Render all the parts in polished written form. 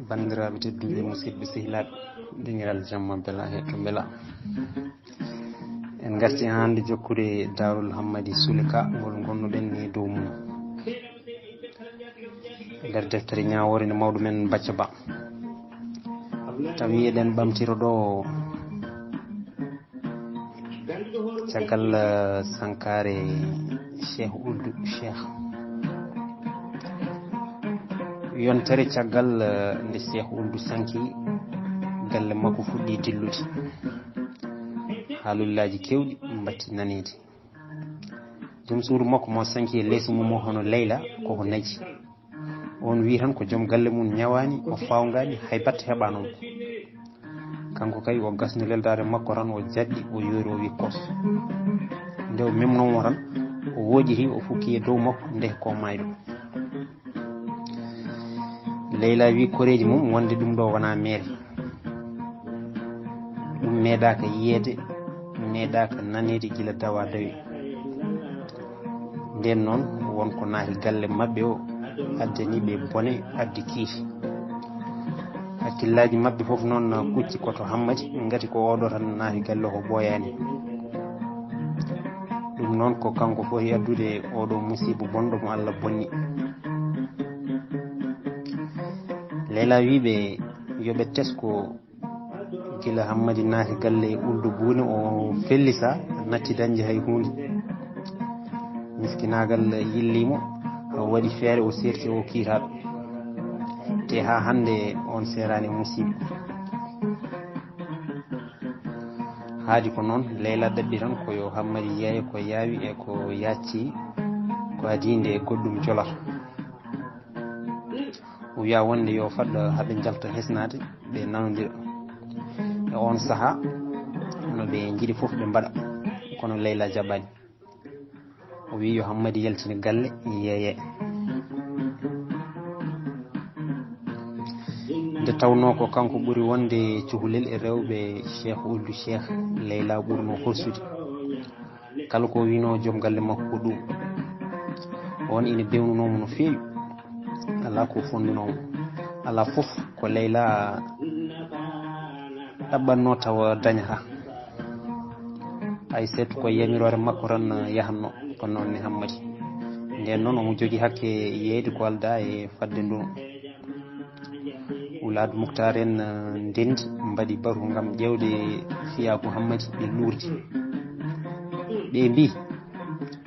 bandiraɓe tedduɓe musidɓe sehilaɓe dingiral jamma bela hetto bela en garti hande jokkude Darul Hammadi Sulka ngol gonnuɗen ni dow mum nder deftere ñawore nde mawɗo men Bacca Ba tawi eɗen ɓamtiro ɗo caggal sankare Cheikh Ould Cheikh yontere caggal nde Cheikh Ould sanki galle makko fuɗɗi dillude haalullaji kewɗi batti nanede joom suudu makko mo sanki e leysu mum o hono Leyla koko naji on wi tan ko joom galle mum ñawani o fawgani hay batte heɓa noon kanko kay o gasni leldare makko tan o jaɗɗi o yoori o wi kos nde o memnomo tan o woojiti o fukki e dow makko nde ko mayɗo Leyla wi koreji mum wonde ɗum ɗo wona meere ɗum meeɗaka yiyede meeɗaka nanede gila dawa dawi nden noon wonko naati galle mabɓe o addaniɓe bone addi kiiti hakkillaji mabɓe foof noon kucci koto Hammadi gati ko oɗo tan naati galle ko ɓooyani ɗum noon ko kanko foti addude oɗo musiba bonɗo mo Allah bonni Leyla wiɓe yoɓe tesko gila Hammadi naati galle Ould Boune o fellisa natti dañde hay hunde miskinagal yillimo waɗi feere o serti o kiitaɗo te ha hande on serani musiba haadi ko noon Leyla ɗaɓɓi tan koyo Hammadi yeeya ko yaawi e ko yacci ko adinde e goɗɗum jolata o wiya wonde yo fadɗo haaɓe jalta hesnade ɓe nanodira e on saaha no ɓe jiiɗi foof ɓe mbaɗa kono Leyla jaɓani o wi yo Hammadi yaltina galle yeeye nde tawno ko kanko ɓuuri wonde cukalel e rewɓe Cheikh Ould Cheikh Leyla ɓurno horsude kala ko wino joom galle makko ko ɗum on ina bewnunomo no feewi ala ko fondunomo ala foof ko Leyla ɗaɓɓanno tawa dañata hay seeto ko yamirore makko tan yahanno ko noon ne Hammadi nden noon omo jogui hakke yeyde ko alda e fadde nduno Oulad Moukhtar en ndendi mbaɗi baru gam ƴewde fiyaku Hammadi ɓe lurdi ɓe mbi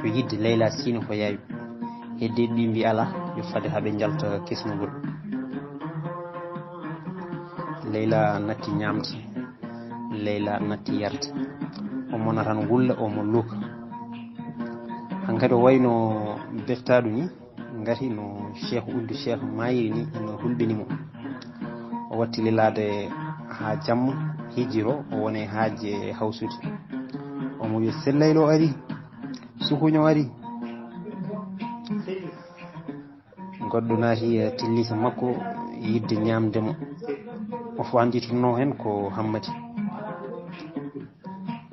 yo yidde Leyla sino ko yaawi hedde ɓi mbi ala yo fade haaɓe jalta kesnugol Leyla natti ñamde Leyla natti yarde omona tan wulla omo luuka hankkadi o wayno beftaɗo ni gati no Cheikh Ould Cheikh mayiri ni no hulɓinimo o watti lilade ha jamma hijiro o wone haaje hawsude omo wiya Sellaylo ari sukuño ari goɗɗo naati tillisa makko yidde ñamdemo o fanditono hen ko Hammadi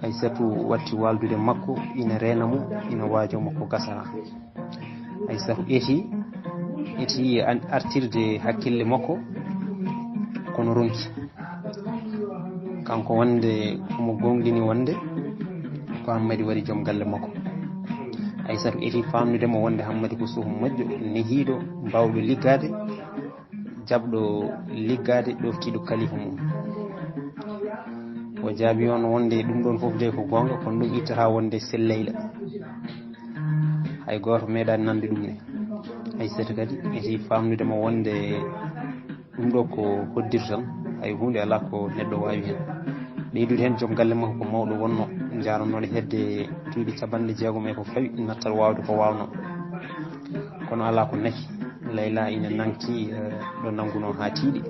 Aysatu watti waldude makko ina renamo ina waajomo ko gasara Aysatu eti artirde hakkille makko kono ronki kanko wonde omo gonɗini wonde ko Hammadi waɗi joom galle makko Aysatu eti famnudemo wonde Hammadi ko suhu moƴƴo nehiɗo mbawɗo liggade jabɗo liggade ɗoftiɗo kalifa mum o jaabi on wonde ɗum ɗon foof de ko gonga kono ɗum ittata wonde Sellayla hay goto meeɗani nande ɗum ne Aysatu kadi eti famnudemo wonde ɗum ɗo ko hoddir tan hay hunde ala ko neɗɗo wawi hen ɓeydude hen joom galle makko ko mawɗo wonno jarannoɗo hedde duuɓi 60 e ko fawi nattat wawde ko wawno kono ala ko naki Leyla ina nanki ɗo nanguno ha tiiɗi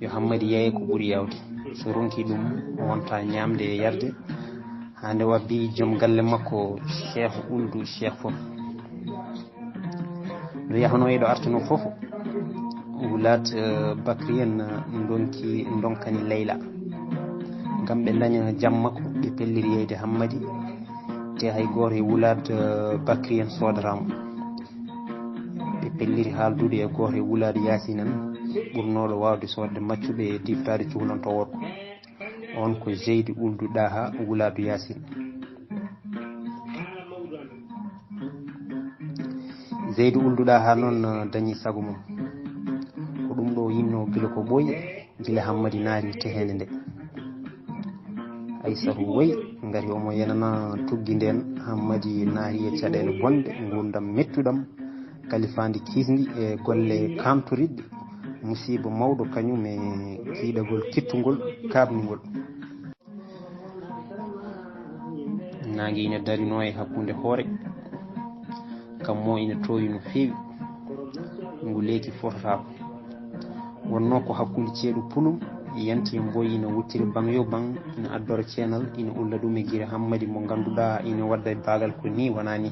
yo Hammadi yeeye ko ɓuuri yawde so ronki ɗum wonta ñamde e yarde hande wabbi joom galle makko Cheikh Ould Cheikh foof no yahano eɗo artuno foof Oulad Bakri en donkani Leyla gam ɓe daña jam makko ɓe pelliri yeyde Hammadi te hay goto e Oulad Bakri en sodaramo ɓe pelliri haaldude e goto e Oulad Yasine en ɓurnoɗo wawde sodde maccuɓe e diftade cuhlonto worko on ko Jeydi Ould Daha Wuladu Yasine. Jeydi Ould Daha noon dañi sago mum ko ɗum ɗo yinno gila ko ɓooyi gila Hammadi naari tehende nde. Aissatu woyi ngati omo yenana tuggi nden Hammadi naari e caɗele bonde gurdam mettuɗam kalifandi kisdi e golle kamtoriɗɗe musiba mawɗo kañum e kiiɗagol kittugol kabnigol. Nangue ine darino e hakkude hoore kammo ina towi no feewi ngu leeki fototako wonno ko hakkude ceeɗu pulum yanti mboyi ina wuttiri bangyo bang ina addora ceenal ina ulla ɗum e guira Hammadi mo ganduɗa ina wadda e bagal ko ni wona ni.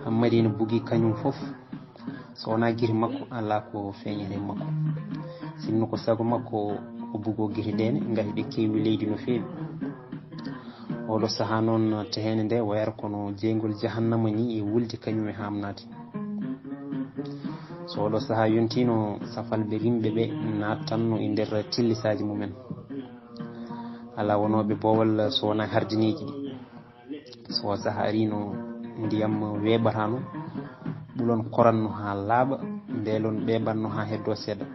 Hammadi ina bugui kañum foof so wona guiri makko ala ko feeñete makko sinno ko sago makko o bugo guiri ɗene gati ɗe kewi leydi no feewi. Oɗo saaha noon tehende nde wayata kono jeygol jahannama ni e wulde kañum e hamnade. So oɗo saaha yontino safalɓe rimɓe ɓe nattanno e nder tillisaji mumen ala wonoɓe bowal so wona hardiniji ɗi. So saaha arino ndiyam weɓatano ɓulon koranno ha laaɓa beelon ɓeɓanno ha heddo seeɗa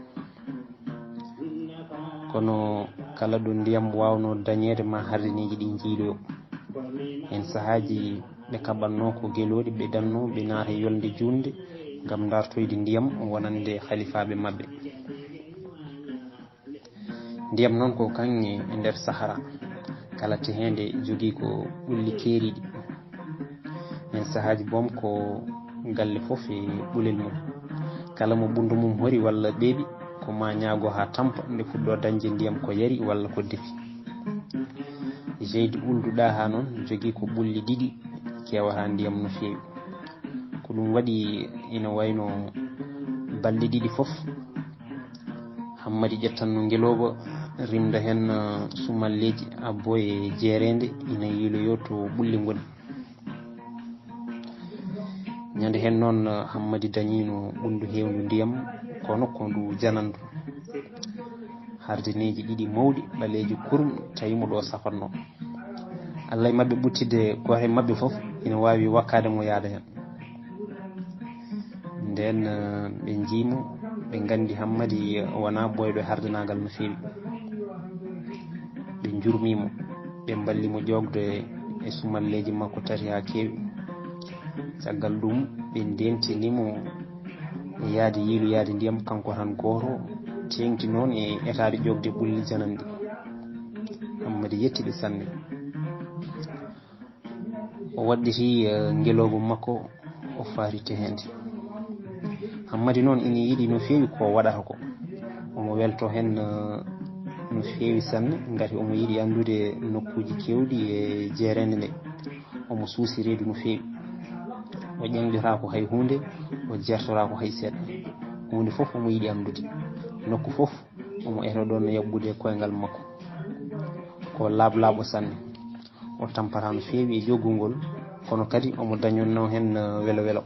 kono kala ɗo ndiyam wawno dañede ma hardiniji ɗi jiiloyo. En sahaji ɓe kaɓanno ko gueloɗi ɓe danno ɓe naata yolde junde gam dartoyde ndiyam wonande khalifaɓe mabɓe. Ndiyam noon ko kanŋe e nder Sahara kala tehende jogui ko ɓulli keeriɗi. En sahaji boom ko galle foof e ɓulel mum kala mo ɓundu mum hori walla ɓeeɓi ko ma ñaago ha tampa nde fuɗɗo dañde ndiyam ko yari walla ko defi. Jeydi Ould Daha noon jogui ko ɓulli ɗiɗi kewata ndiyam no feewi ko ɗum waɗi ina wayno balɗe ɗiɗi foof Hammadi ƴettanno ngeloba rimda hen sumalleji abbo e jeerende ina yiiloyo to ɓulli ngoni. Ñande hen noon Hammadi dañino ɓundu hewndu ndiyam kono ko ndu janandu hardineji ɗiɗi mawɗi ɓaleji kurum tawimo ɗo safatno. Allah e mabɓe ɓuttide goto e mabɓe foof ina wawi wakkade mo yaada hen nden ɓe jiimo ɓe gandi Hammadi wona ɓoyɗo e hardanagal no fewi ɓe jurmimo ɓe ballimo ƴogde e sumalleji makko tati ha kewi caggal ɗum ɓe dentinimo e yaade yiiloyade ndiyam kanko tan goto tengti noon e etade ƴogde ɓulli janandi. Hammadi yettiɓe sanne o wadditi ngeloba makko o faari tehende. Hammadi noon ina yiiɗi no fewi ko waɗata ko omo welto hen no fewi sanne gati omo yiiɗi andude nokkuji kewɗi e jeerende nde omo suusi reedu no fewi o ƴeŋƴotako hay hunde o jertorako hay seeɗa hunde foof omo yiiɗi andude nokku foof omo eto ɗon yabbude koyngal makko ko laaɓo sanne o tampata no fewi e joggugol kono kadi omo dañonno hen welo welo.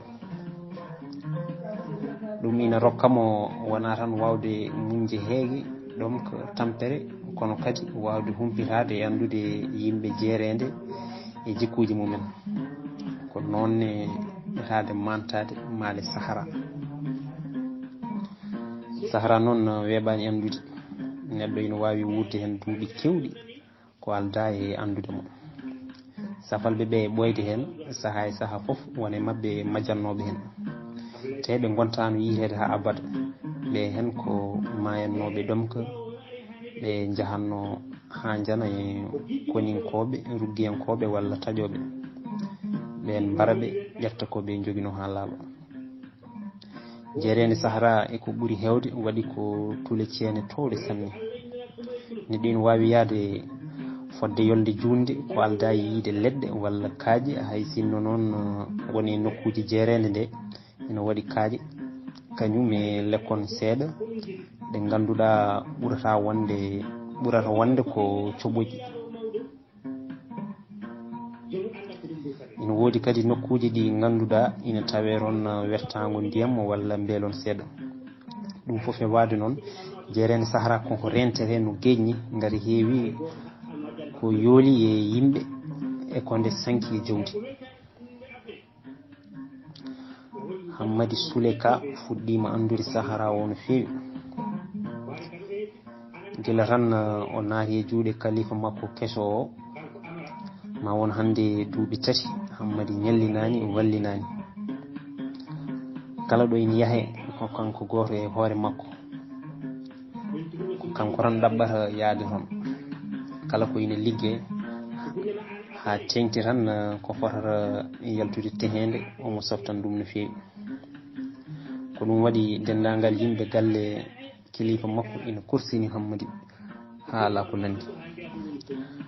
Ɗum ina rokkamo wona tan wawde muñde heegue donc tampere kono kadi wawde humpitade e andude yimɓe jeerende e jikkuji mumen ko nonne etade mantade maale Sahara. Sahara noon weeɓani andude neɗɗo ina wawi wurde hen duuɓi kewɗi ko alda e andude mo. Safalɓe ɓe ɓoyde hen saaha e saaha foof wone mabɓe majjannoɓe hen te ɓe gontano yiitede ha abada ɓe hen ko mayannoɓe ɗomka ɓe jahanno ha jana e koninkoɓe ruggiyankoɓe walla taƴoɓe ɓen mbaraɓe ƴetta koɓe joguino ha laaɓa. Jeerende Sahara eko ɓuuri hewde waɗi ko tuule ceene towɗe sanne neɗɗo ina wawi yaade fodde yolde junde ko alda yiide leɗɗe walla kaaƴe hay sinno noon woni nokkuji jeerende nde ina waɗi kaaƴe kañum e lekkon seeɗa ɗe ganduɗa ɓurata wonde ko coɓoƴi. ina woodi kadi nokkuji ɗi ganduɗa ina tawe toon wertago ndiyam walla beelon seeɗa ɗum fof e waade noon jeerede sahara konko rentere no geƴñi ngari heewi ko yooli e yimɓe e ko nde sanki e jawdi. Hammadi Soule Ka fuɗɗima andude sahara o no feewi gila tan o naati e juuɗe kalifa makko keso o ma won hande duuɓi 3 Hammadi ñallinani wallinani kala ɗo ina yaahe ko kanko goto e hoore makko ko kanko tan ɗaɓɓata yaade toon kala ko ina ligge ha tengti tan ko fotata yaltude tehende omo softan ɗum no feewi ko ɗum waɗi dendagal yimɓe galle kilifa makko ina kursini Hammadi ha ala ko nandi.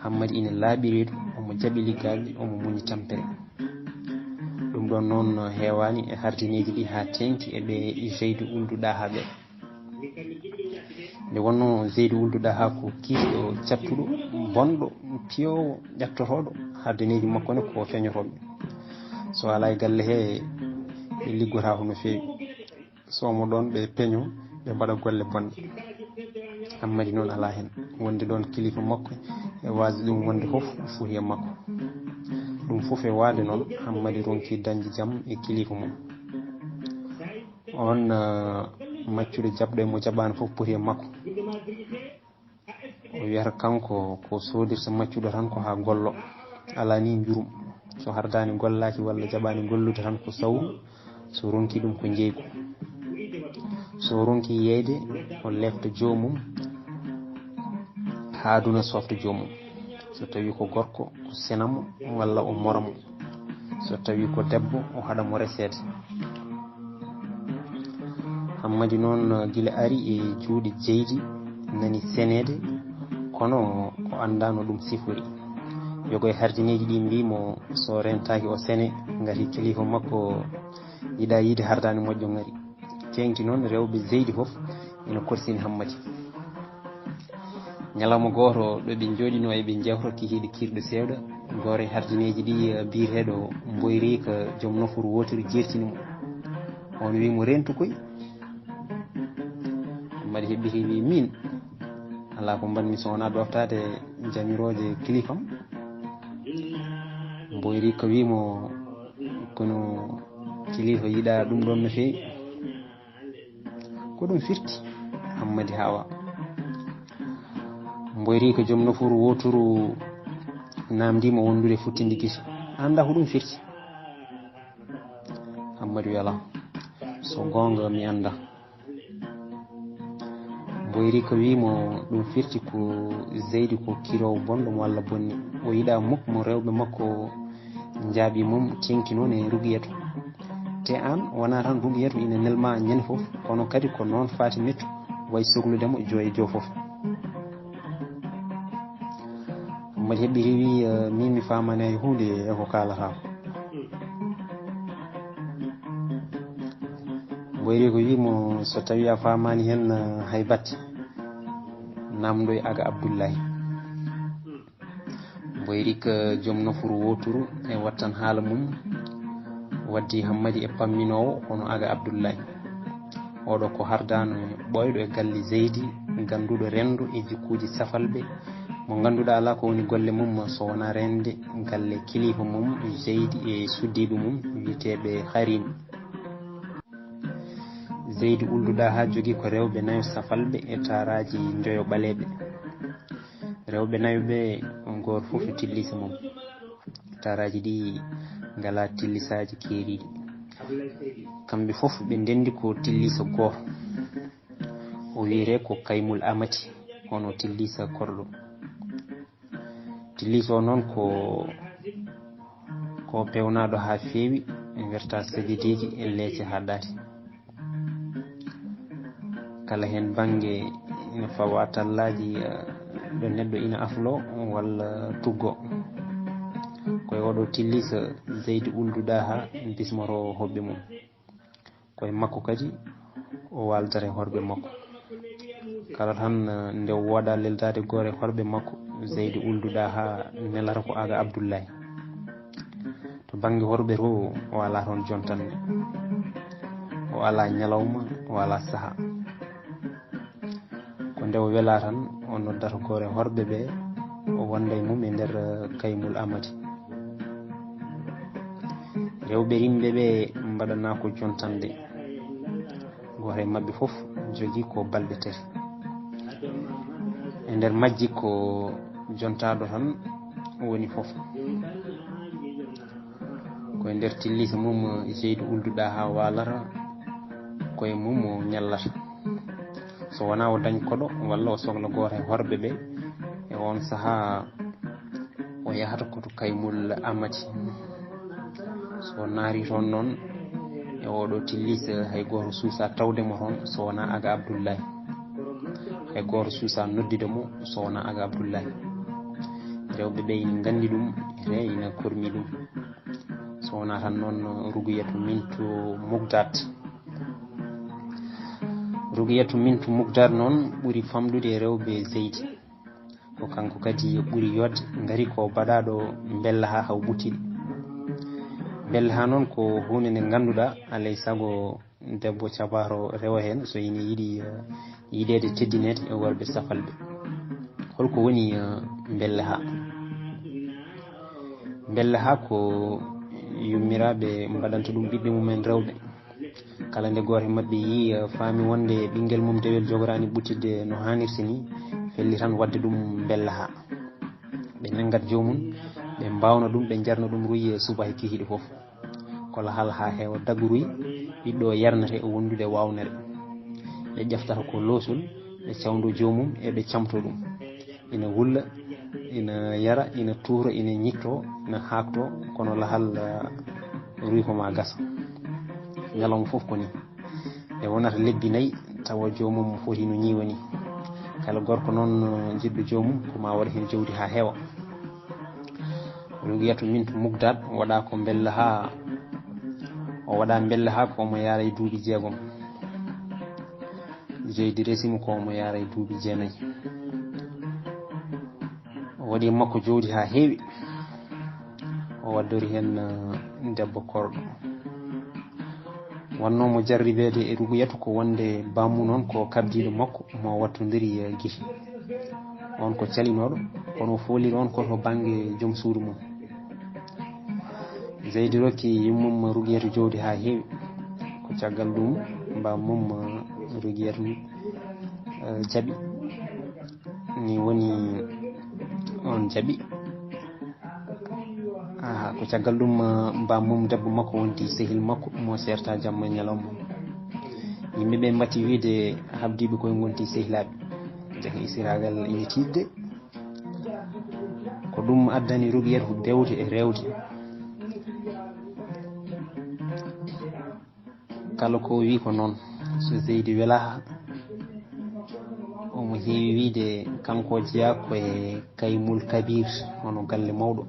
Hammadi ina laaɓireedu omo jaɓi liggaɓe omo muñi tampere ɗum ɗon noon heewani e hardineji ɗi ha tengti eɓe Zeydou Ould Daha ɓe nde wonno Zeydou Ould Daha ko kiiɗo cattuɗo bonɗo piyowo ƴattotoɗo hardineji makko ne ko feñotoɓe so ala e galle he ɓe liggotako no feewi somo ɗon ɓe peño ɓe mbaɗa golle bonɗe. Hammadi noon ala hen wonde ɗon kilifa makko e wasde ɗum wonde foof fuuhi e makko ɗum foof e waade noon Hammadi ronki dañde jaam e kilifa mum on maccuɗo jaɓɗo emo jaɓani foof poti e makko o wiyata kanko ko sodirta maccuɗo tan ko ha gollo ala ni jurum so hardani gollaki walla jaɓani gollude tan ko sawru so ronki ɗum ko jeygu so ronki yeyde o lefta jomum ha aduna softa jomum so tawi ko gorko o senamo walla o moramo so tawi ko debbo o haɗamo resede. Hammadi noon gila ari e juuɗe jeydi nani senede kono o andano ɗum sifori yogo e hardineji ɗi mbimo so rentaki o sene ngati kilifa makko yiɗa yiide hardani moƴƴo ngari tengti noon rewɓe Zeydi foof ina korsini Hammadi. Ñalawma goto ɗo ɓe jooɗino eɓe jewto kikiɗe kirɗo sewɗa goto e hardineji ɗi biyeteɗo Mboyri ko joom nofuru wotiru jertinimo on wimo rentu koy Hammadi heɓɓiti wi min ala ko mbanmi so wona doftade jamiroje kilifam. Mboyri ko wimo kono kilifa yiɗa ɗum ɗon no feewi ko ɗum firti Hammadi hawa Mboyri ko joom nofuru woturu namdima wondude futtinde guiso anda ko ɗum firti Hammadi wi ala so gonga mi anda. Mboyri ko wimo ɗum firti ko Zeydi ko kirowo bonɗo mo walla bonni o yiɗa mukko mo rewɓe makko jaaɓi mum tengti noon e rugiyeto te an wona tan rugiyeto ina nelma ñande foof kono kadi ko noon fati mettu way sohludemo jo e jo foof. Hammadi heɓɓiti wi min mi famani hay hunde eko kalata Mboyri ko wimo so tawi a famani hen hay batte namdo e Aga Abdoullahi. Mboyri ko joom nofuru woturu e wattan haala mum waddi Hammadi e pamminowo hono Aga Abdoullahi oɗo ko hardano ɓoyɗo e galle Zeydi ganduɗo rendo e jikkuji safalɓe mo ganduɗa ala ko woni golle mum so wona rende galle kilifa mum Zeydi e suddiɓe mum witeɓe Harim. Zeydi Ould Daha jogui ko rewɓe nayo safalɓe e taraji joyo ɓaleɓe rewɓe nayo ɓe goto foof e tillisa mum taraji ɗi ngala tillisaji keeriɗi kamɓe foof ɓe ndendi ko tillisa goto o wiyete ko Kaymul Amati hono tillisa korɗo tillisa o noon ko pewnaɗo ha feewi e werta sajideji e leece ha ɗaati kala hen banggue ina fawa tallaji ɗo neɗɗo ina aflo walla tuggo koye oɗo tillisa Zeydi Ould Daha bismoto hoɓɓe mum koye makko kadi o waldata e horɓe makko kala tan nde wooda leldade goto e horɓe makko Zeydi Ould Daha nelata ko Aga Abdoullahi to banggue horɓe to o ala toon jontanɓe o ala ñalawma o ala saaha ko nde o wela tan o noddata gore horɓe ɓe o wonda e mum e nder kaymul amadi rewɓe rimɓe ɓe mbaɗana ko jontande gore mabɓe fof jogui ko balɗe tati e nder majji ko jontaɗo tan woni fof koye nder tillisa mum jeydi ulduɗa ha walata koye mum o ñallata so wona o dañ koɗo walla o sohla goto e horɓe ɓe e on saaha o yahata koto kaymul amadi so naari toon noon e oɗo tillisa hay goto suusa tawdemo toon so wona Aga Abdoullahi hay goto suusa noddidemo so wona Aga Abdoullahi rewɓe ɓe ina gandi ɗum ete ina kormi ɗum so wona tan noon Rouguiyatou Mintou Mougdad Rouguiyatou Mintou Mougdad noon ɓuuri famɗude e rewɓe Zeydi ko kanko kadi ɓuuri yodde gari ko baɗaɗo bellaha haw ɓuttiɗi bellaha noon ko hunde nde ganduɗa alay saago debbo cabaro rewa hen so ina yiiɗi yiiɗede teddinede e worɓe safalɓe holko woni bellaha ko yummiraɓe mbaɗanta ɗum ɓiɓɓe mumen rewɓe kala nde goto mabɓe yi faami wonde ɓinguel mum dewel jogorani ɓuttidde no hannirta ni felli tan wadde ɗum bellaha ɓe naggat jomum ɓe mbawna ɗum ɓe jarna ɗum ruyi suba e kihiɗe foof kola hal ha heewa daggu ruyi ɓiɗɗo yarnete e wondude wawnere ɓe ƴeftata ko losol ɓe cawdo jomum eɓe camto ɗum ina wulla ina yara ina tuura ina ñitto ina hakto kono lahal ruyi koma gasa ñalawma foof ko ni e wonata lebbi nayyi tawa jomum foti no ñiwa ni kala gorko noon jiɗɗo jomum koma waɗa hen jawdi ha heewa Rouguiyatou Mintou Mougdad waɗa ko bellaha o waɗa bellaha ko omo yaara e duuɓi 6 jeydi resimo ko omo yaara e duuɓi 9 o waɗi makko jawdi ha heewi o waddori hen debbo korɗo wannomo jarribede e Rouguiyatou ko wonde bammu noon ko kabdiɗo makko mo wattodiri guite on ko calinoɗo kono foliri on koto banggue joom suudu mum Zeydi rokki yummum Rouguiyatou jawdi ha heewi ko caggal ɗum bammum Rouguiyatou jaaɓi ni woni on jaaɓi ko caggal ɗum bammum debbo makko wonti sehil makko mo serta jamma ñalawma yimɓeɓe mbatti wiide habdiɓe koye gonti sehilaɓe jaahi siragal ina tidde ko ɗum addani Rouguiyatou bewde e rewde kala ko wi ko noon so Zeydi welaha omo heewi wiide kanko jeeya koye kaymul kabir hono galle mawɗo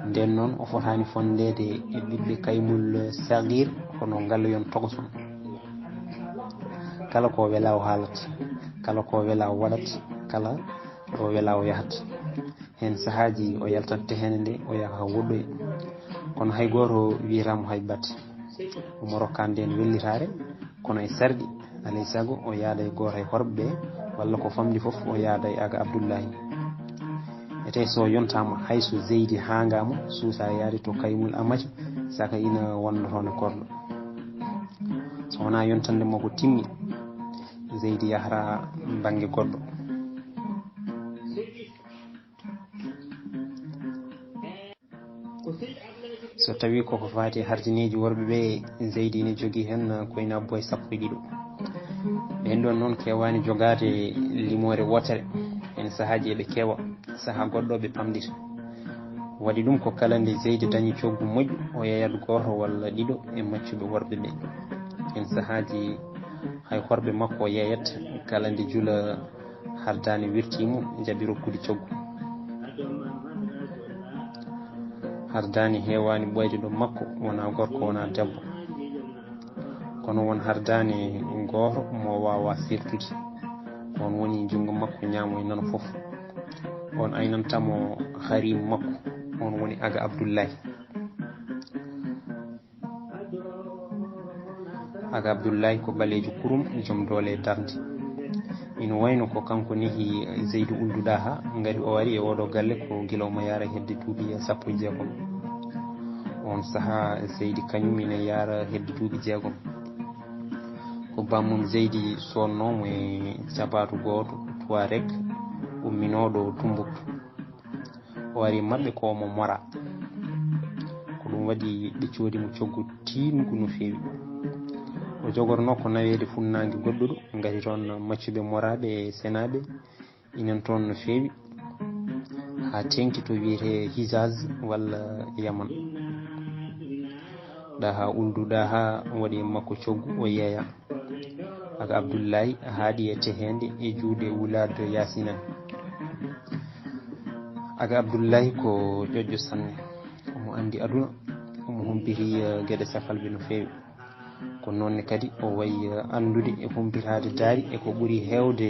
nden noon o fotani fondede e ɓiɓɓe kaymul sagir hono galleyon togoson kala ko wela o haalata kala ko wela o waɗat kala ɗo wela o yahat hen sahaji o yaltat tehene nde o yaha ha woɗɗoya kono hay goto wiyatamo hay batte omo rokka nden wellitare kono e sarɗi alay saago o yaada e goto e horɓe ɓe walla ko famɗi foof o yaada e Aga Abdoullahi ete so yontama hayso Zeydi hangama suusa yaade to kaymul amadi saka ina wonda toon e korɗo so wona yontande mo ko timmi Zeydi yahata banggue goɗɗo so tawi koko fati hardineji worɓe ɓe Zeydi ne jogui hen koyna boye 1 ɓen ɗon noon kewani jogade limore wotere en sahaji eɓe kewa saaha goɗɗo ɓe pamdita waɗi ɗum ko kala nde Zeydi dañi coggu moƴƴu o yeyat goto walla ɗiɗo e maccuɓe worɓe ɓe en sahaji hay horɓe makko o yeyat kala nde juula hardani wirtimo jaaɓi rokkude coggu hardani hewani ɓoyde ɗo makko wona gorko wona debbo kono won hardani goto mo wawa firtude on woni jungo makko ñaamo e nano foof on aynantamo harimu makko on woni Aga Abdoullahi Aga Abdoullahi ko ɓalejo kurum joom doole darde ina wayno ko kanko nehi Zeydou ulduɗa ha ngari o wari e oɗo galle ko gila omo yara hedde duuɓi 16 on saaha Zeydi kañum ina yara hedde duuɓi 6 ko bammum Zeydi sonnomo e jabatu goto Touareg umminoɗo Tumbuktu o wari mabɓe ko omo mora ko ɗum waɗi ɓe coodimo coggu tingu no fewi o jogorno ko nawede funnangue goɗɗuɗo gati toon maccuɓe moraɓe e senaɓe inen toon no fewi ha tengti to wiyete Hijaz walla Yaman ɗa ha ulduɗa ha waɗi makko coggu o yeeya aga Abdoullahi haaɗi e tehede e juuɗe Wulade Yasina aga Abdoullahi ko ƴoƴƴo sanne omo andi aduna omo humpiti gueɗe safalɓe no fewi ko nonne kadi o wayi andude e humpitade daari e ko ɓuuri hewde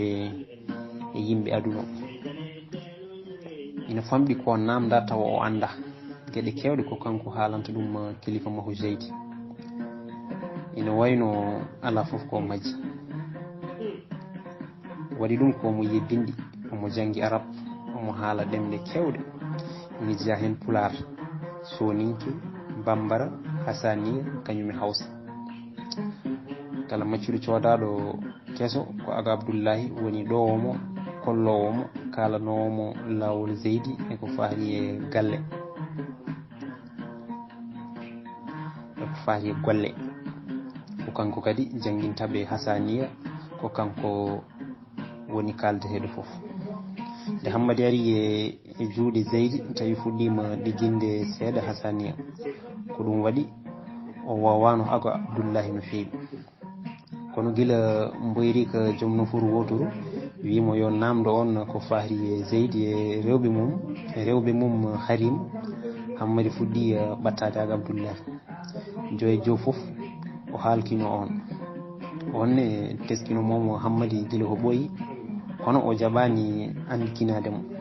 e yimɓe aduna ina famɗi ko namda tawa o anda gueɗe kewɗe ko kanko haalanta ɗum kilifa makko Zeydi ina wayno ala foof ko majji waɗi ɗum komo yebbindi omo jangi arab omo haala ɗemɗe kewɗe ina jeeya hen Pular Soninke Bambara Hassaniya kañum e Hawsa kala maccuɗo codaɗo kesso ko aga Abdoullahi woni ɗowomo kollowomo kalanowomo lawol Zeydi e ko faari e galle e ko faari e golle ko kanko kadi janguintaɓe Hassaniya ko kanko woni kaldeteɗo foof nde Hammadi ari e juuɗe Zeydi tawi fuɗɗima ɗigguinde seeɗa Hassaniya ko ɗum waɗi o wowano ago Abdoullahi no fewi kono guila mboyri ko joom nofuru wotoru wimo yo namdo on ko faari e Zeydi e rewɓe mum Harim Hammadi fuɗɗi ɓattade aga Abdoullahi joye jo foof o haalkino on ne teskinomomo Hammadi guila ko ɓooyi kono o jaɓani andikinademo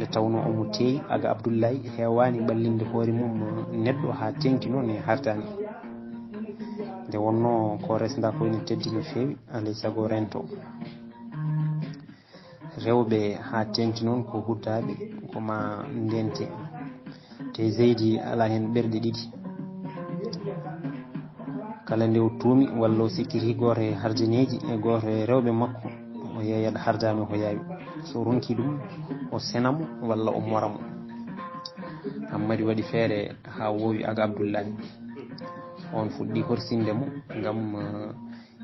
nde tawno omo teeyi aga Abdoullahi hewani ɓallinde hoore mum neɗɗo ha tengti noon e hartani nde wonno ko resda ko ene teddi no fewi alay saago rento rewɓe ha tengti noon ko huddaɓe koma ndente te Zeydi ala hen ɓerɗe ɗiɗi kala nde o tuumi walla o sikkiti goto e hardineji e goto e rewɓe makko o yeeyat hardami ko yaawi so ronki ɗum o senamo walla o moramo Hammadi waɗi feere ha wowi aga Abdoullahi on fuɗɗi horsindemo gam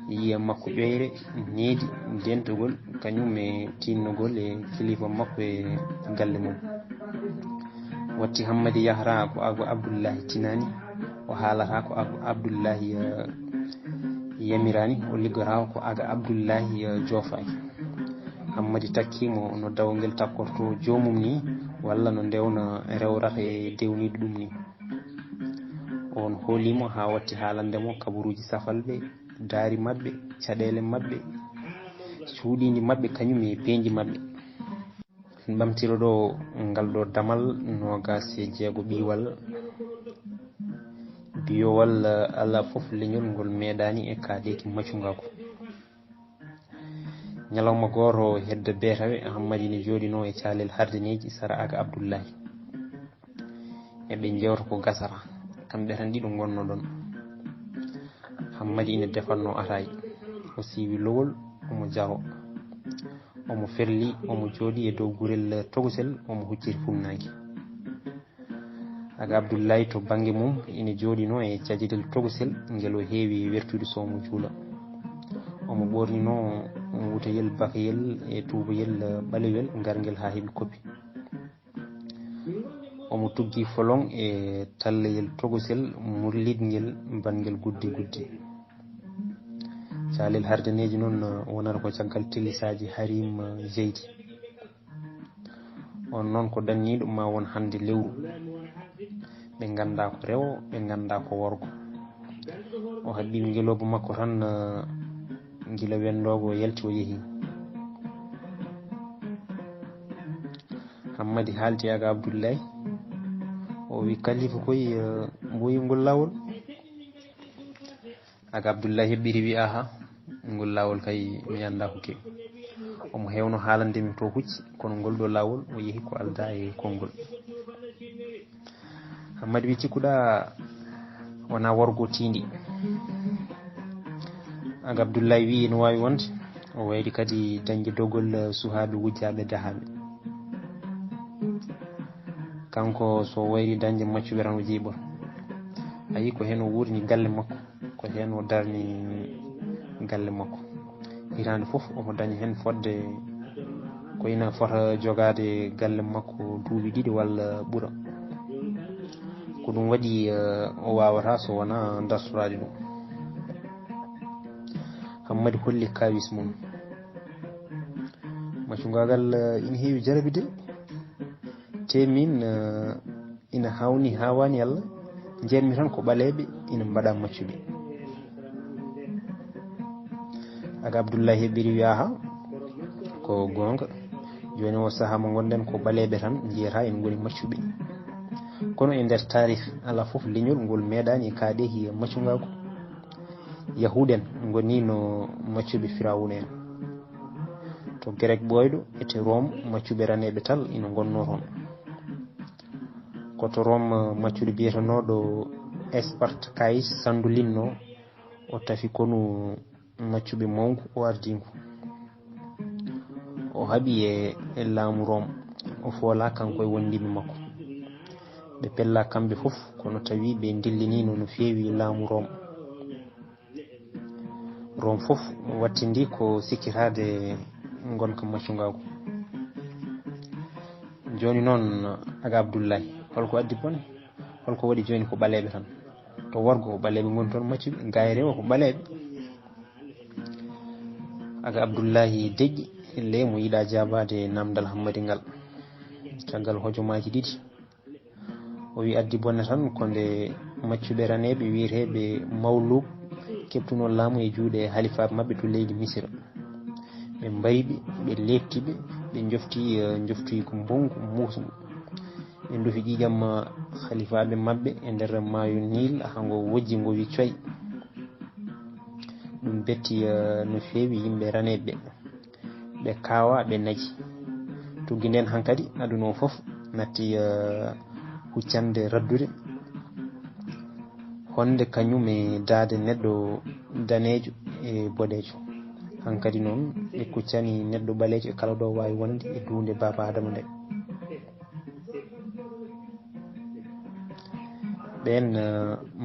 yiya makko ƴoyre needi dentogol kañum e tinnogol e kilifa makko e galle mum watti Hammadi yahata ko ago Abdoullahi tinani o haalata ko ago Abdoullahi yamirani o liggata ko aga Abdoullahi jofaki Hammadi takkimo no dawgel takkorto jomum ni walla no ndewna rewrata e dewnide ɗum ni on hoolimo ha watti haalandemo kabaruji safalɓe daari mabɓe caɗele mabɓe cuuɗidi mabɓe kañum e peeji mabɓe ɓamtiro ɗo ngal ɗo damal 26 ɓiwal biyowal ala foof leñol ngol meeɗani e kaadeki maccugako ñalawma goto hedde beetawe Hammadi ne jooɗino e calel hardineji sara aga Abdoullahi eɓe jewta ko gasara kamɓe tan ɗiɗo gonno ɗon Hammadi ina defanno ataye o siiwi lowol omo jaro omo ferli omo jooɗi e dow gurel togosel omo hucciti funnague aga Abdoullahi to banggue mum ina jooɗino e jajidel togosel ngel o heewi wertude somo juula omo ɓornino wutayel bakayel e tubayel ɓalewel garguel ha heeɓi koppi omo tuggi folon e talleyel togosel murlidguel banguel guddi guddi calel hardaneji noon wonata ko caggal tellisaji Harim Zeydi on noon ko danniɗo ma won hande lewru ɓe ganda ko rewo ɓe ganda ko worgo o haɓɓi ngeloba makko tan guila wendogo yalti o yeehi Hammadi haalti aga Abdoullahi o wi kalifa koye ɓoyingol lawol aga Abdoullahi heɓɓiri wi aha ngol lawol kay mi anda ko kewi omo hewno haalandemi to hucci kono ngol ɗo lawol o yeehi ko alda e konngol hammadi wi cikkuɗa wona worgo tindi aga abdoullahi wi no wawi wonde o wayri kadi dañde dogol suhaaɓe wujjaɓe dahaɓe kanko so wayri dañde maccuɓe tan o jiiɓor ayi ko hen o wurni galle makko ko hen o darni galle makko hitande foof omo daña hen fodde ko ina fota jogade galle makko duuɓi ɗiɗi walla ɓuura ko ɗum waɗi o wawata so wona dartorade ɗum hammadi holli kawis mum maccugagal ina heewi jarabi de te min ina hawni hawani Allah jeermi tan ko ɓaleɓe ina mbaɗa maccuɓe aga abdoullahi heɓiri wiyaha ko gonga joni o saaha mo gonɗen ko ɓaleɓe tan jiyata en goni maccuɓe kono e nder tarih ala foof leñol ngol meeɗani kaaɗe hiya maccugagu yahuɗen gonino maccuɓe firawuna en to grec ɓoyɗo ete rome maccuɓe raneɓe tal ina gonno toon koto rome maccuɗo biyetanoɗo Sparte kayis sandulinno o tafi konu maccuɓe mawgu o ardingu o haaɓi e laamu rome o foola kanko e wondimi makko ɓe pella kamɓe fof kono tawi ɓe dillinino no feewi laamu rome fof wattindi ko sikkitade gonka maccugagu joni noon aga abdoullahi holko addi bone holko waɗi joni ko ɓaleɓe tan to worgo ko ɓaleɓe goni toon maccuɓe gayre o ko ɓaleɓe aga abdoullahi deƴƴi le mo yiɗa jabade namdal hammadi ngal caggal hojomaji ɗiɗi o wi addi bonne tan ko nde maccuɓe raneɓe wiyeteɓe mawlub keptuno laamu e juuɗe halifaɓe mabɓe to leydi misira ɓe mbariɓe ɓe lettiɓe ɓe jofti ko mbongu musugu ɓe dofi ƴiƴam halifaɓe mabɓe e nder maayo nil hango wojji ngo wi coy ɗum betti no feewi yimɓe raneɓe ɓe kawa ɓe naji tuggi nden hankkadi aduna o foof natti huccande raddude honde kañum e daade neɗɗo danejo e boɗejo hankkadi noon ɓe kuccani neɗɗo ɓalejo e kala ɗo wawi wonde e dunde baba adama nde ɓen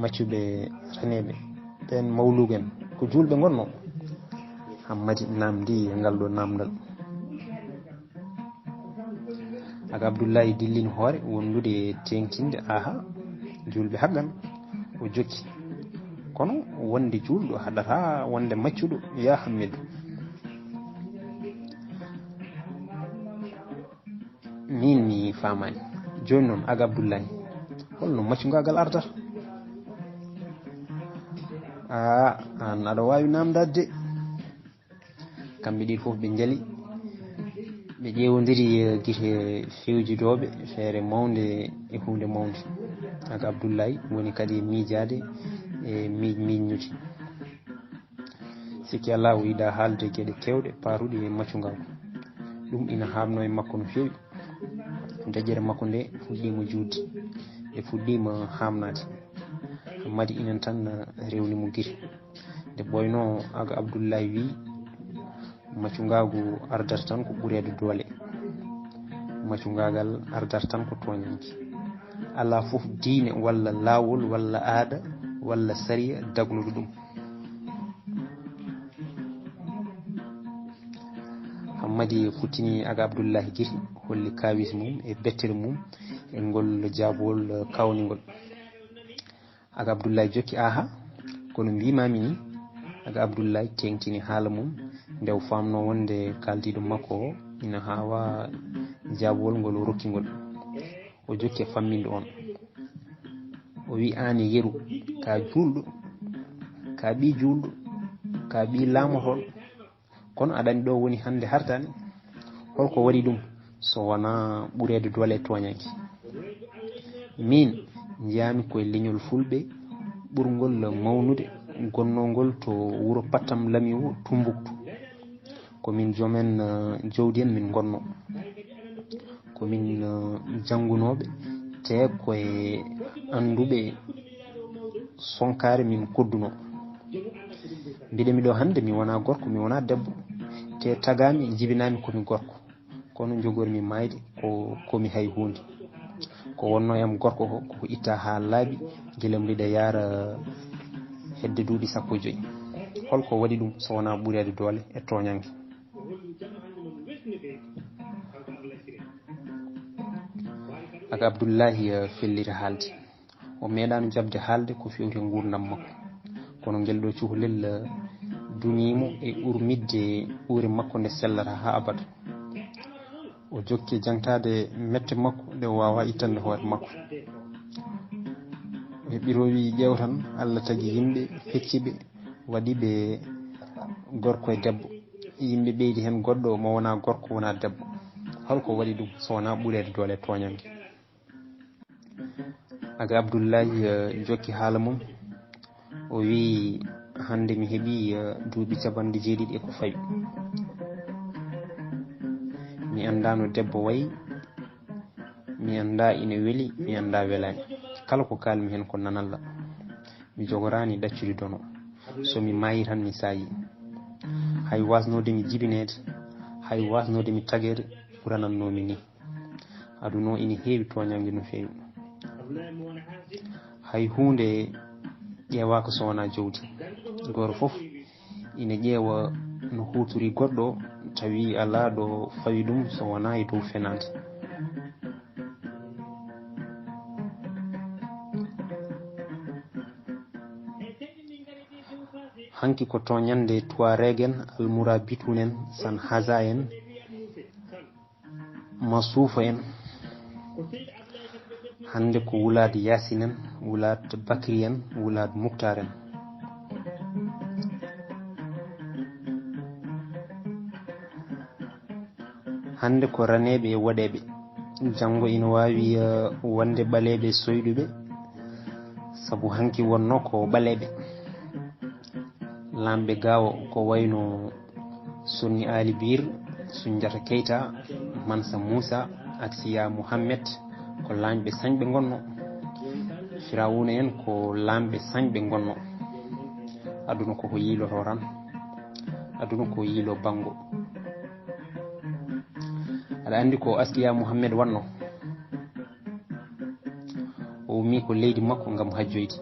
maccuɓe raneɓe ɓen mawlugen ko julɓe gonno hammadi namdi ngal ɗo namdal aga abdoullahi dillini hoore wondude tengtinde aha julɓe haggan o jokki kono wonde julɗo haɗata wonde maccuɗo ya hammidou min mi famani joni noon aga abdoullahi holno maccugagal ardata an aɗa wawi namdade de kamɓe ɗiɗi foof ɓe jaali ɓe ƴewodiri guite fewjidoɓe feere mawde e hunde mawde aga abdoullahi woni kadi miijade e miññude sikki Allah o yiɗa haalde gueɗe kewɗe paruɗe e maccugagu ɗum ina hamno e makko no fewi deƴƴere makko nde fuɗɗima juutde e fuɗɗima hamnade hammadi inen tan rewnimo guite nde ɓoyno aga abdoullahi wi maccugagu ardata tan ko ɓuurede doole maccugagal ardata tan ko toñanki ala foof diine walla lawol walla aada walla sariya dagnude ɗum hammadi futtini aga abdoullahi guite holli kawis mum e bettere mum e ngol jaabowol kawnigol aga abdoullahi jokki aha kono mbimami ni aga abdoullahi tengtini haala mum nde o famno wonde kaldiɗo makko o ina hawa jaabowol ngol o rokkigol o jokki e famminde on o wi an e yeeru ka julɗo ka ɓi julɗo ka ɓi laamotoɗo kono aɗani ɗo woni hande hartani holko waɗi ɗum so wona ɓuurede doole toñaki min jiyami koye leñol fulɓe ɓurgol mawnude gonnolngol to wuro Pattam Lamiwo Tumbuktu komin jomen jawdi en min gonno komin jangunoɓe te koye anduɓe sonkare min kodduno mbiɗe miɗo hande mi wona gorko mi wona debbo te tagami jibinami komi gorko kono jogormi mayde komi hay hunde ko wonno yam gorko ko itta ha laaɓi guila mbiɗa yaara hedde duuɓi 15 holko waɗi ɗum so wona ɓurede doole e toñangue aka Abdoullahi felliri haalde o meeɗano jabde haalde ko fewti gurdam makko kono ngel ɗo cuhlel dunimo e urmidde ɓuure makko nde sellata ha abada o jokki jangtade mette makko nde wawa ittande hoore makko e ɓirowi ƴewtan Allah tagi yimɓe fecciɓe waɗiɓe gorko e debbo yimɓe ɓeydi hen goɗɗo mo wona gorko wona debbo holko waɗi ɗum so wona ɓuurede doole toñangue aga Abdoullahi jokki haala mum o wi hande mi heeɓi duuɓi 7 e ko fawi mi anda no debbo wayi mi anda ina weeli mi anda welani kala ko kalmi hen ko nanalla mi jogorani ɗaccude dono somi mayi tan mi sayi hay wasnode mi jibinede hay wasnode mi tagede ɓuranannomi ni aduno ina heewi toñangue no fewi hay hunde ƴeewaka so wona jawdi goto foof ina ƴeewa no hutori goɗɗo tawi ala ɗo fawi ɗum so wona e dow fenade hanki ko toñande Touareg en Almoura Bitoun en San Haza en Masufa en hande ko Wulad Yasin en Wulad Bakri en Wulad Mouktar en hande ko raneɓe e waɗeɓe janggo ina wawi wonde ɓaleɓe soyɗuɓe saabu hanki wonno ko ɓaleɓe lamɓe gawo ko wayno Sonni Ali Bir Soundiata Keita Mansa Moussa Aksiya Mouhammed ko lamɓe sañɓe gonno Firawuna en ko lamɓe sañɓe gonno aduna koko yiiloto tan aduna ko yiilo bango aɗa andi ko Askiya Mouhammed wanno o ummi ko leydi makko gam hajjoyde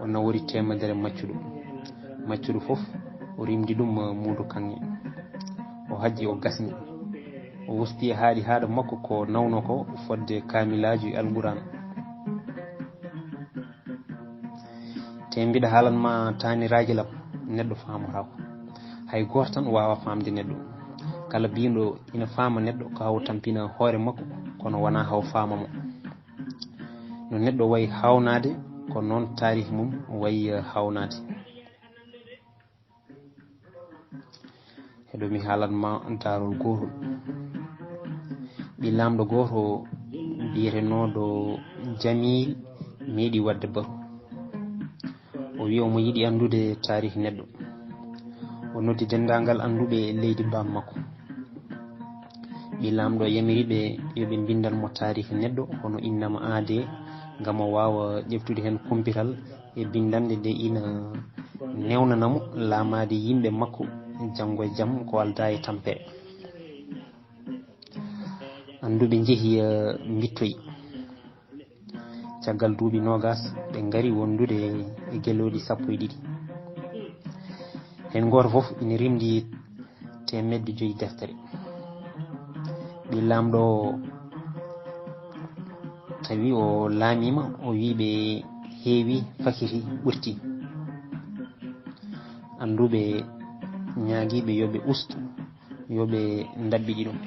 o nawori temedere maccuɗo foof o rimdi ɗum muudo kange o hajji o gasni o wosti haaɗi haɗa makko ko nawno ko fodde kamilaji e alquran te mbiɗa haalanma taniraji lam neɗɗo famotako hay goto tan wawa famde neɗɗo kala biɗo ina fama neɗɗo ko haw tampina hoore makko kono wona haw famamo no neɗɗo wayi hawnade ko noon tarihi mum wayi hawnade heɗomi haalanma darol gotol ɓi lamɗo goto mbiyetenoɗo Jamil meeɗi wadde baaru o wi omo yiɗi andude tarihi neɗɗo o noddi dendagal anduɓe leydi bam makko ɓi lamɗo yamiriɓe yoɓe bindanmo tarihi neɗɗo hono innama aade gam o wawa ƴeftude hen kumpital e bindande nde ina newnanamo laamade yimɓe makko janggo e jaam ko alda e tampere anduɓe jeehi bittoyi caggal duuɓi 20 ɓe gari wondude e gueloɗi 12 hen goto foof ina rimdi 500 deftere ɓi lamɗo tawi o laamima o wiɓe heewi fakiri ɓurti anduɓe ñaaguiɓe yoɓe ustu yoɓe dabbiɗi ɗum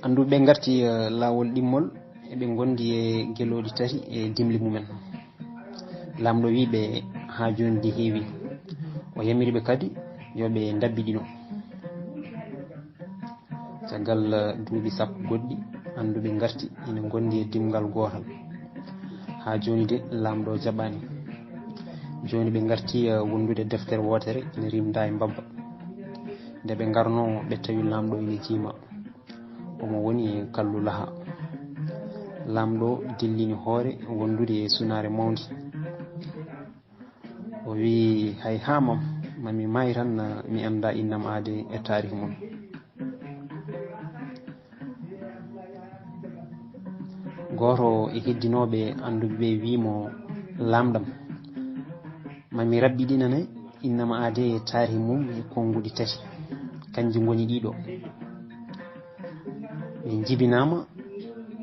anduɓe garti lawol ɗimmol eɓe gondi e gueloɗi tati e dimli mumen lamɗo wiɓe ha joni di heewi o yamiriɓe kadi yoɓe dabbiɗino caggal duuɓi sappo goɗɗi anduɓe garti ina gondi e dimgal gotal ha joni de lamɗo jaɓani joni ɓe garti wondude deftere wotere ina rimda e mbabba nde ɓe garno ɓe tawi lamɗo ina jiima omo woni kallu laaha lamɗo dillini hoore wondude e sunare mawde o wi hay hamam mami maayi tan mi anda innam aade e tarihi mum goto e heddinoɓe anduɓe ɓe wimo lamɗam mami rabbiɗinane innama aade e tarihi mum e konguɗi tati kanji goni ɗiɗo ɓe jibinama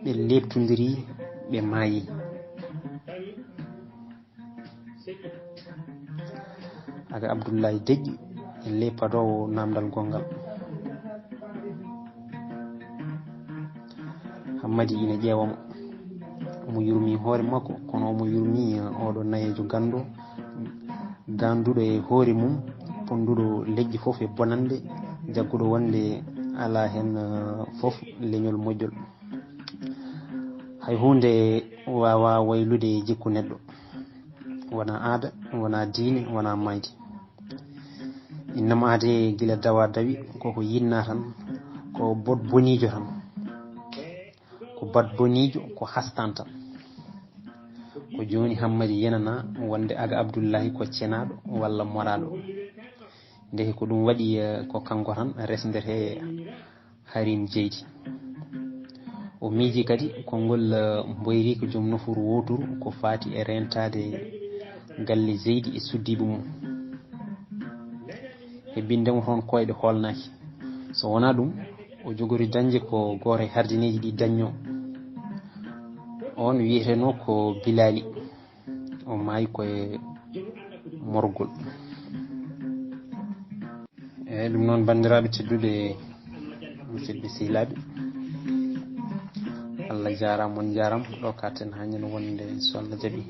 ɓe lebtodiri ɓe maayi aga Abdoullahi deƴƴi e ley padowo namdal gongal Hammadi ina ƴeewamo omo yurmi hoore makko kono omo yurmi oɗo nayejo ganduɗo e hoore mum ponduɗo leƴƴi foof e bonande jagguɗo wonde ala hen foof leñol moƴƴol hay hunde wawa waylude e jikku neɗɗo wona aada wona diine wona mayde innama aade gila dawa dawi koko yinna tan ko bot bonijo tan ko bat bonijo ko hastan tan ko joni Hammadi yenana wonde aga Abdoullahi ko cenaɗo walla moraɗo nde ko ɗum waɗi ko kanko tan resdete Harim Dieydi o miiji kadi konngol mboyri ko joom nofuru woturu ko fati e rentade galle Zeydi e suddiɓe mum hebbindemo toon koyɗe holnaki so wona ɗum o jogori dañde ko goto e hardineji ɗi dañño on wiyeteno ko Bilali o maayi koye morgol eyyi ɗum noon bandiraɓe tedduɓe musidɓe sehilaɓe Allah jarama on jarama ɗo katten ha ñande wonde so Allah jaaɓi